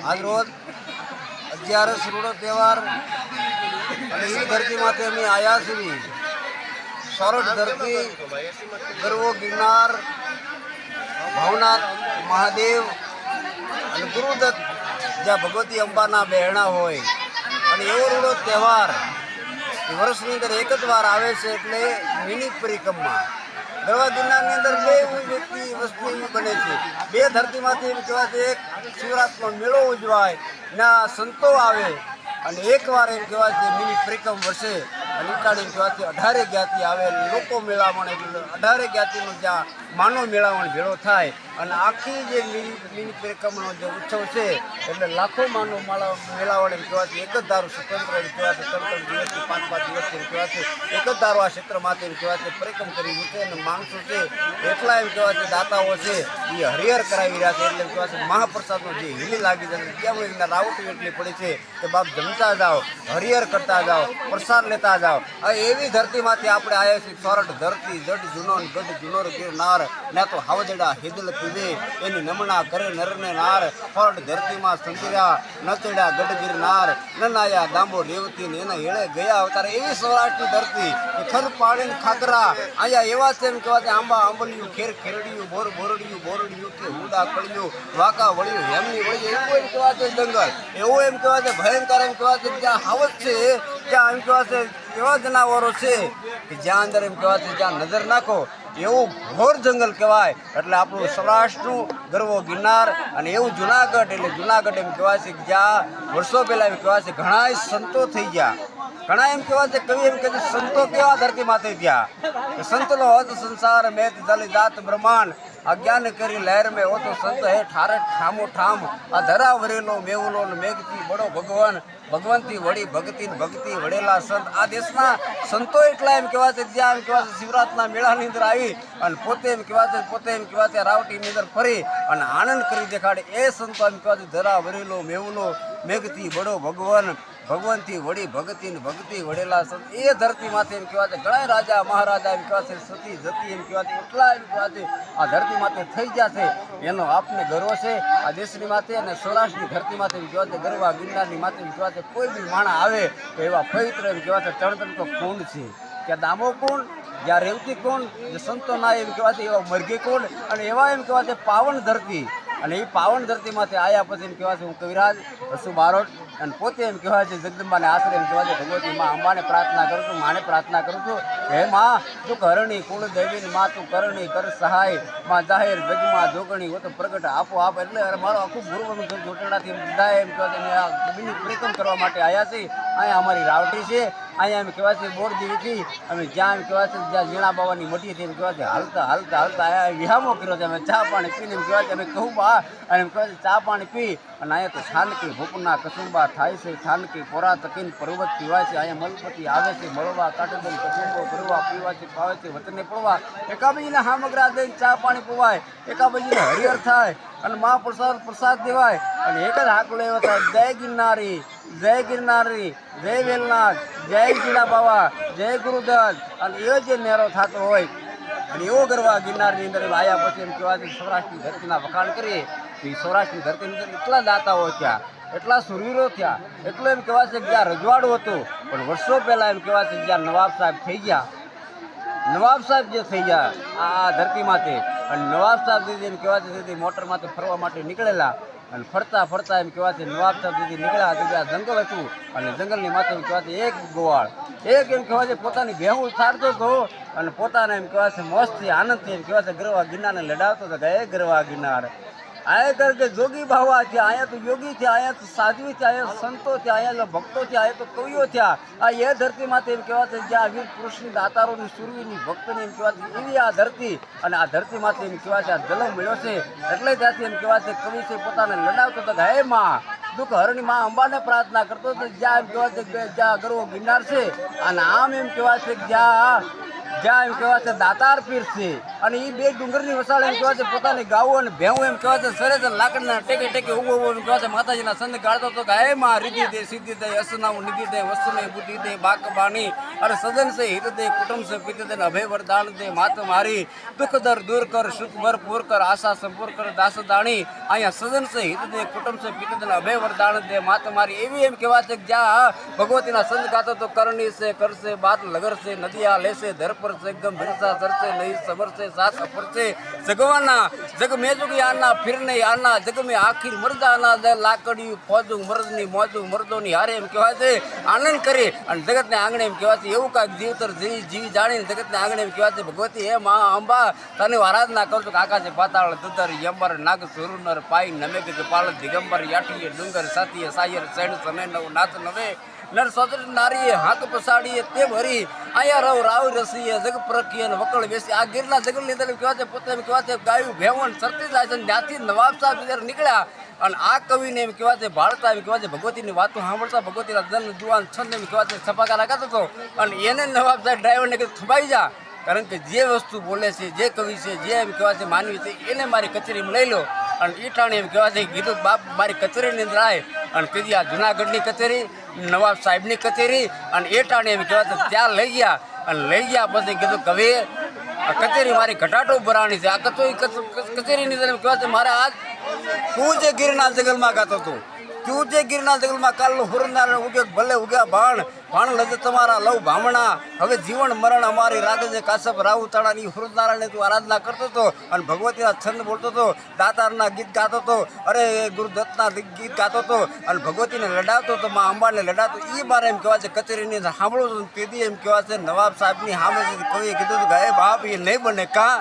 આજ રોજ 11 રૂડો તહેવાર અને એ ધરતીમાંથી અમે આવ્યા છીએ. સોરઠ ધરતી, ગરવો ગિરનાર, ભાવનાથ મહાદેવ અને ગુરુદત્ત, જ્યાં ભગવતી અંબાના બહેણા હોય. અને એવો રૂડો તહેવાર વર્ષની અંદર એક જ વાર આવે છે, એટલે મિની પરિક્રમા. ગરવા ગિરનારની અંદર બે વ્યક્તિ વસ્તુ એવી બને છે, બે ધરતીમાંથી એમ કહેવાય એક શિવરાત્રિનો મેળો ઉજવાય, ના સંતો આવે અને એકવાર એમ કહેવાય છે મિની પરિક્રમ વર્ષે અને એકાળ એમ કહેવાય 18 જ્ઞાતિ આવે, લોકો મેળામણ, એટલે 18 જ્ઞાતિનો જ્યાં માનો મેળામણ ભેળો થાય. અને આખી જે મિની પરિક્રમાનો જે ઉત્સવ છે, એટલે લાખો માનો મેળાવણ એમ કહેવાય એક જ ધારું સ્વતંત્ર એમ કહેવાય 3-3 દિવસથી 5-5 દિવસથી એમ કહેવાય એક જ ધારો આ ક્ષેત્રમાંથી એમ કહેવાય પરિક્રમ કરી છે. અને માણસો છે એટલા એમ કહેવાય દાતાઓ છે એ હરિહર કરાવી રહ્યા છે. એટલે એમ કહેવાય મહાપ્રસાદનો જે હિલી લાગી જાય કેમ એમના રાવટી એટલી પડી છે કે બાપ જમતા જાઓ, હરિહર કરતા જાઓ, પ્રસાદ લેતા જાઓ. એવી ધરતીમાંથી આપણે આવ્યા છીએ. સોરઠ ધરતી, જડ જૂનો ગઢ જૂનો ગિરનાર, ત્યાં તો હાવજડા હિદલ પીવે એની નમણા કરે નરને નાર. સોરઠ ધરતીમાં સંતિરા નચડ્યા ગઢ ગિરનાર, નનાયા દાંબો રેવતી ને એના હેળે ગયા અવતાર. એવી સૌરાષ્ટ્રની ધરતી ખર પાણી ખાકરા અહીંયા એવા છે એમ કહેવાય આંબા આંબલિયું, ખેર ખેરડિયું, બોર બોરડિયું બોરડિયું કે હુડા કળિયું, વાંકા વળ્યું, હેમની વળ્યું, એવું એમ કહેવાય જંગલ. એવું એમ કહેવાય ભયંકર એમ કહેવાય જ્યાં હાવજ છે, જ્યાં એમ કહેવાય એવા જનાવરો છે કે જ્યાં અંદર એમ કહેવાય જ્યાં નજર નાખો એવું ઘોર જંગલ કહેવાય. એટલે આપણું સૌરાષ્ટ્રનું ગરવો ગિરનાર અને એવું જુનાગઢ, એટલે જુનાગઢ એમ કહેવાય છે કે જ્યાં વર્ષો પહેલાં એમ કહેવાય છે ઘણા સંતો થઈ ગયા. ઘણા એમ કહેવાય છે, કવિ એમ કહે છે સંતો કેવા ધરતીમાંથી થયા કે સંતનો હોત સંસાર મેં જલી જાત બ્રહ્માંડ, અજ્ઞાન કરી લહેર મેં હો તો સંત હે ઠાર ઠામો ઠામ. આ ધરા વરેલો મેવલો મેઘથી બડો ભગવાન, ભગવંતી વળી ભક્તિ ભક્તિ વડેલા સંત. આ દેશના સંતો એટલા એમ કહેવાય છે જ્યાં એમ કહેવાય શિવરાતના મેળાની અંદર આવી અને પોતે એમ કહેવાય છે રાવટીની અંદર ફરી અને આનંદ કરી દેખાડે. એ સંતો એમ કહેવાય ધરા વરેલો મેવલો મેઘથી બડો ભગવાન, ભગવંતી વળી ભક્તિ વડેલા સંત. એ ધરતીમાંથી એમ કહેવાય છે ઘણા રાજા મહારાજા એમ કહેવાય છે સતી જતી એમ કહેવાય એટલા એમ કહેવાય છે આ ધરતીમાંથી થઈ ગયા છે. એનો આપને ગર્વ છે આ દેશની માથે. અને સૌરાષ્ટ્રની ધરતીમાંથી એમ કહેવાય ગરવા ગિરનારની માથે એમ કહેવાય કોઈ બી માણા આવે તો એવા પવિત્ર એમ કહેવાય ચણતરતો કુંડ છે, ત્યાં દામો કુંડ, જ્યાં રેવતી કુંડ, જે સંતો ના એમ કહેવાય એવા મરઘી કુંડ. અને એવા એમ કહેવાય પાવન ધરતી. અને એ પાવન ધરતીમાંથી આવ્યા પછી એમ કહેવાય હું કવિરાજ વસુ બારોટ અને પોતે એમ કહેવાય છે જગદંબાને આશરે એમ કહેવાય ભગવતી માં અંબાને પ્રાર્થના કરું છું, માને પ્રાર્થના કરું છું, હે માં તું કરણી કુળ દેવીની માં તું કરણી કર સહાય, માં જાહેર જગમાં જોગણી હો તો પ્રગટ આપો આપ. એટલે મારો આખું ગુરુવનું જોટડાથી એમ બધા એમ કહેવાય બીની પરિક્રમ કરવા માટે આવ્યા છે. અહીંયા અમારી રાવટી છે, અહીંયા એમ કહેવાય છે બોરદેવીથી અમે જ્યાં એમ કહેવાય છે જ્યાં ઝીણા બાવાની મટીથી એમ કહેવાય છે હાલતા હાલતા હાલતા અહીંયા વિહામો કર્યો છે. અમે ચા પાણી પીને એમ કહેવાય છે અમે કહું બા અને એમ કહેવાય ચા પાણી પી અને અહીંયા તો થાનકી ભૂપના કસુંબા થાય છે, થાનકી પોરા તકીન પર્વત પીવાય છે. અહીંયા મલપતિ આવે છે મળવા કાટદન કસુંબો ભરવા પીવા છે પાવે છે વતને પડવા. એકાબીજીને હામગરા દઈને ચા પાણી પીવાય, એકાબીજીને હરિહર થાય અને પ્રસાદ દેવાય. અને એક જ હાકલો એવો થાય જય ગિરનારી, જય ગિરનારી, જય વેલનાથ, જય જીણા બાવા, જય ગુરુદત્ત. અને એ જે નેરો થતો હોય અને એવો ગરવા ગિરનારની અંદર આવ્યા પછી એમ કહેવાય સૌરાષ્ટ્રની ધરતીના વખાણ કરીએ તો એ સૌરાષ્ટ્રની ધરતીની અંદર એટલા દાતાઓ થયા, એટલા સુરવીરો થયા, એટલું એમ કહેવાય છે કે જ્યાં રજવાડું હતું પણ વર્ષો પહેલાં એમ કહેવાય છે જ્યાં નવાબ સાહેબ થઈ ગયા, નવાબ સાહેબ જે થઈ ગયા આ ધરતીમાંથી. અને નવાબ સાહેબ એમ કહેવાય છે મોટરમાંથી ફરવા માટે નીકળેલા અને ફરતા ફરતા એમ કહેવાય નવાબ સાહેબ સુધી નીકળ્યા તો જ્યાં જંગલ હતું અને જંગલની માથે એમ કહેવાય એક ગોવાળ એક એમ કહેવાય પોતાની ભેહું સારતો હતો અને પોતાને એમ કહેવાય મોજથી આનંદથી એમ કહેવાય ગરવા ગિરનારને લડાવતો હતો કે એ ગરવા ગિરનાર આયા કર કે જોગી બાવા થયા, અહીંયા તો યોગી થયા, અહીંયા તો સાધ્વી થયા, અહીંયા સંતો થયા, અહીંયા ભક્તો થયા, અહીંયા તો કવિઓ થયા. આ એ ધરતીમાંથી એમ કહેવાય જ્યાં વીર પુરુષની દાતારોની સુરવીની ભક્તની એમ કહેવાય એવી આ ધરતી. અને આ ધરતીમાંથી એમ કહેવાય આ જન્મ મળ્યો છે. એટલે ત્યાંથી એમ કહેવાય કવિ છે પોતાને લડાવતો હતો કે હે માં દુઃખ હરણી માં અંબાને પ્રાર્થના કરતો હતો જ્યાં એમ કહેવાય જ્યાં ગરવો ગિરનાર છે. અને આમ એમ કહેવાય છે જ્યાં એમ કહેવાય દાતાર પીર છે. અને એ બે ડુંગરની વસાળે એમ કહેવાય છે પોતાની ગાવો અને ભેવું એમ કહેવાય છે સરે છે લાકડના ટેકે ટેકે ઉભો ઉભો એમ કહેવાય છે માતાજીના સંત ગાળતો હતો કે હે માં રીતિ દે સિદ્ધિ દે અસનાવું નિધિ દે વસ્તુને બુદ્ધિ દે બાક બાણી અરે સજન છે હિત દે કુટુંબ છે પિત દે અભય વરદાન દે માત મારી દુઃખ દર દૂર કર સુખ ભર પૂર કર આશા સંપૂર કર દાસ દાણી અહીંયા સજન છે હિત દે કુટુંબ છે પિત દે અભય વરદાન દે માત મારી એવી એમ કહેવાય છે જ્યાં ભગવતીના સંત ગાતો તો કરણી છે કરશે બાત લગર છે નદિયા લેશે ધરપર છે ગમ ભિરસા સરસે નહીં સબર છે સાત અપર છે જગવાના જગ મેજુગી આના ફિરને આના જગ મેં આખીર મરદાના લાકડી ફોજું મરદની મોજું મરદોની હારે એમ કહેવાય છે આનંદ કરી અને જગતને આંગણે એમ કહેવાય છે એવું કાંઈક જીવતર જીવી જાણીને જગતને આંગણે એમ કહેવાય છે ભગવતી હે મા અંબા તને આરાધના કરું છું આકાશે પાતાળ દદર યંબર નાગ સુરુનર પાઈ નમે કે પાળ દિગંબર યાઠીએ ડુંગર સાથીએ સાયર સૈણ સમે નવ નાથ નવે નર સોદર નારીએ હાથ પસાડીએ તે ભરી આયા રવ રાવ રસીએ જગ પ્રખીએ વકળ બેસી આ ગીરના જંગલની અંદર કહેવાય છે પોતે એમ કહેવાય છે ગાયું ભેવણ સરતી જાય છે ત્યાંથી નવાબ સાહેબ જ્યારે નીકળ્યા અને આ કવિને એમ કહેવાય છે ભાળતા એમ કહેવાય છે ભગવતીની વાતો સાંભળતા ભગવતીના જન જુવાન છંદ એમ કહેવાય છે છપાકા લગાતો હતો અને એને નવાબ સાહેબ ડ્રાઈવરને કીધું થબાઈ જા કારણ કે જે વસ્તુ બોલે છે જે કવિ છે જે એમ કહેવાય છે માનવી છે એને મારી કચેરીમાં લઈ લો અને એ ટાણે એમ કહેવાય છે કીધું બાપ મારી કચેરીની અંદર આવે અને કીધી આ જુનાગઢની કચેરી નવાબ સાહેબની કચેરી અને એ ટાણે એમ કહેવાય છે ત્યાં લઈ ગયા અને લઈ ગયા પછી કીધું કવિ આ કચેરી મારી ઘટાટો ભરાણી છે આ કચેરીની અંદર એમ કહેવાય છે મારે આજ તું જે ગીરના જંગલમાં ગાતો હતો તું જે ગીરના જંગલમાં કાલનું હુરનાર ઉગે ભલે ઉગ્યા ભાણ લજે તમારા લવ ભામણા હવે જીવન મરણ અમારી રાગે છે કાશ્યપ રાઉતાણાની હુરનારાયણને તું આરાધના કરતો હતો અને ભગવતીના છંદ બોલતો હતો દાતારના ગીત ગાતો હતો અરે ગુરુદત્તના ગીત ગાતો હતો અને ભગવતીને લડાવતો હતો મા અંબાને લડાવતો એ મારે એમ કહેવાય છે કચેરીની સાંભળું છું તેથી એમ કહેવાય છે નવાબ સાહેબની સામે કવિએ કીધું હતું કે હે બાપ એ નહીં બને કાં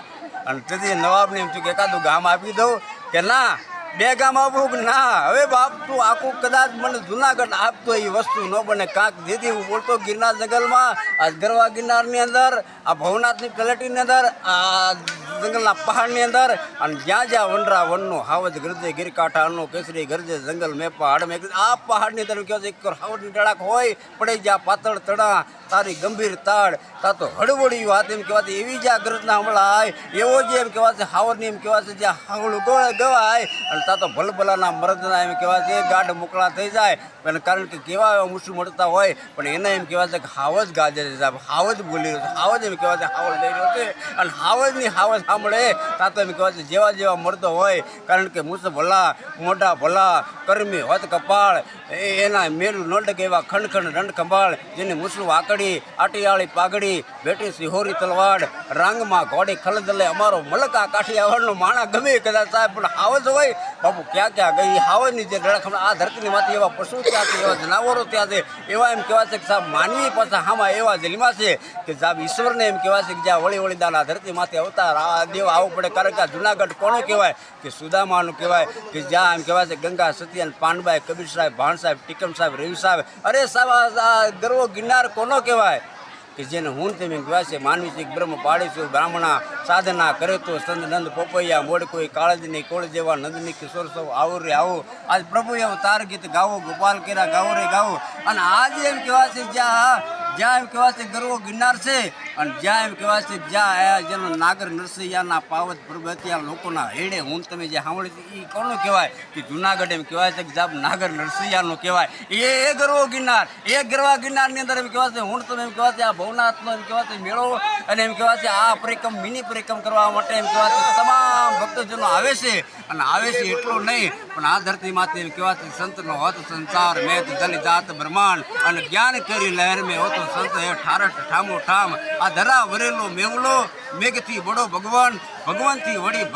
અને તેથી નવાબને એમ થયું કે એકાદું ગામ આપી દઉં કે ના બે ગામ આપવું કે ના હવે બાપ તું આખું કદાચ મને જુનાગઢ આપતો એ વસ્તુ ન બને કાંક જેથી હું બોલતો ગિરનાર જંગલમાં આ ગરવા ગિરનારની અંદર આ ભવનાથની તલેટીની અંદર આ જંગલના પહાડની અંદર અને જ્યાં જ્યાં વનરા વનનું હાવજ ગરજે ગીરકાંઠાનું કેસરી ગરજે જંગલ મેપા હાડ મેં આ પહાડની અંદર કહેવાય છે હાવજની ટળાક હોય પડી જ્યાં પાતળ તળા તારી ગંભીર તાળ તા તો હળવળી વાત એમ કહેવાય એવી જ્યાં ગરજના હમણાં એવો જે એમ કહેવાય છે હાવરની એમ કહેવાય છે જ્યાં હાવળું ગવાય અને તા તો ભલભલાના મરદના એમ કહેવાય છે ગાઢ મોકળા થઈ જાય અને કારણ કે કેવા એવા મૂછું મળતા હોય પણ એને એમ કહેવાય છે કે હાવજ ગાજે છે સાહેબ હાવજ બોલી રહ્યો છે હાવજ એમ કહેવાય છે હાવજ લઈ રહ્યો છે અને હાવજની હાવજ સાંભળે તા તો એમ કહેવાય છે જેવા જેવા મરદો હોય કારણ કે મૂછ ભલા મોઢા ભલા કર્મી હોત કપાળ એના મેલું નોંડ એવા ખંડ રંડ ખંભાળ જેને મૂછું આકડી આટીયાળી પાઘડી બેટી સિહોરી તલવાડ રાંગમાં ઘોડી ખલદલે અમારો મલકા કાઠિયાવાડનો માણા ગમે કદાચ સાહેબ પણ હાવજ હોય બાપુ ક્યાં ક્યાં ગઈ હાવજની જે ધડક આ ધરતીની માંથી એવા પશુ ત્યાં છે એવા જનાવરો ત્યાં છે એવા એમ કહેવાય છે કે સાહેબ માનવી પાછા હામાં એવા જન્મા છે કે સાહેબ ઈશ્વરને એમ કહેવાય છે કે જ્યાં વળી વળી દાના ધરતીમાંથી અવતાર આ દેવ આવવું પડે કારણ કે આ જુનાગઢ કોનો કહેવાય કે સુદામાનું કહેવાય કે જ્યાં એમ કહેવાય છે ગંગા સતિયન પાનબાઈ કબીર સાહેબ ભાણ સાહેબ ટીકમ સાહેબ રવિ સાહેબ અરે સાહેબ આ ગરવો ગિરનાર કોનો કહેવાય કે જેને હું તેમ કહેવાય છે માનવી છે બ્રહ્મ પાડીશું બ્રાહ્મણા સાધના કરે તો સંત નંદ પોપૈયા મોડ કોઈ કાળજની કોળ જેવા નંદની કિશોર સૌ આવો રે આવો આજ પ્રભુ એવું તાર ગીત ગાવો ગોપાલ કેરા ગાવો રે ગાવો અને આજે એમ કહેવાય છે જ્યાં એમ કહેવાય છે ગરવો ગિરનાર છે અને જ્યાં એમ કહેવાય છે જ્યાં જેનો નાગર નરસૈયાના પાવત પર્વતિયા લોકોના હેડે હું તમે જે સાંભળી છે એ કોનું કહેવાય કે જુનાગઢ એમ કહેવાય છે કે જાબ નાગર નરસૈયાનો કહેવાય એ ગરવો ગિરનાર એ ગરવા ગિરનારની અંદર એમ કહેવાય છે હું તમે એમ કહેવાય છે આ ભવનાથનો એમ કહેવાય છે મેળો અને એમ કહેવાય છે આ પરિક્રમ મિની પરિક્રમ કરવા માટે એમ કહેવાય છે તમામ ભક્તજનો આવે છે અને આવે છે એટલું નહીં પણ આ ધરતીમાંથી એમ કહેવાય છે સંતનો હોત સંસાર મેં જલ જાત બ્રહ્માંડ અને જ્ઞાન કરી લહેર મેં હોતો સંત હે ઠારઠ ઠામો ઠામ આ ધરા વરેલો મેવલો મેઘથી બડો ભગવાનથી વડી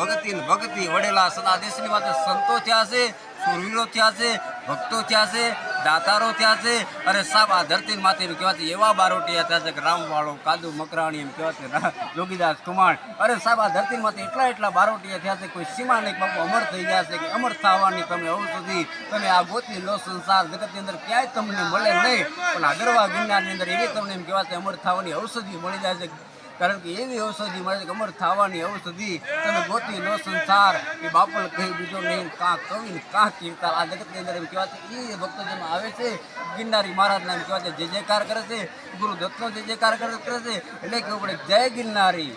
ભક્તિ વડેલા સદા દેશની વાત સંતો થયા છે સુરવીરો થયા છે ભક્તો થયા છે દાતારો થયા છે અરે સાહેબ આ ધરતીમાંથી એમ કહેવાય છે એવા બારોટિયા થયા છે કે રામવાળો કાદુ મકરાણી એમ કહેવાય છે જોગીદાસ કુમાર અરે સાહેબ આ ધરતીમાંથી એટલા બારોટિયા થયા છે કોઈ સીમા નહીં બાપુ અમર થઈ ગયા છે કે અમર થવાની તમે ઔષધિ તમે આ ગોતી લો સંસાર જગતની અંદર ક્યાંય તમને મળે નહીં પણ આ ગરવા ગિરનારની અંદર એવી તમને એમ કહેવાય છે અમર થવાની ઔષધિ મળી જાય છે કારણ કે એવી ઔષધિ મળે છે કે અમર થવાની ઔષધિ તમે ગોતી લો સંસાર એ બાપલ કહી બીજો નહીં કાં કવિ કાં કીર્તાર આ જગતની અંદર એમ કહેવાય છે એ ભક્તજનો આવે છે ગિરનારી મહારાજના એમ કહેવાય છે જય જયકાર કરે છે ગુરુ દત્તનો જય જયકાર કરે છે એટલે કહેવું પડે જય ગિરનારી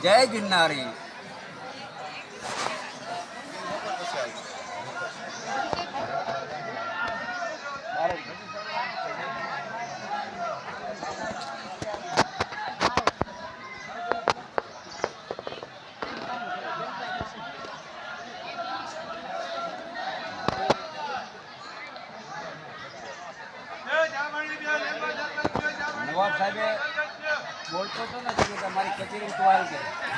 જય ગિરનારી. નવાબ સાહેબે બોલતો હતો ને કે તમારી કચેરી તો આવી ગઈ.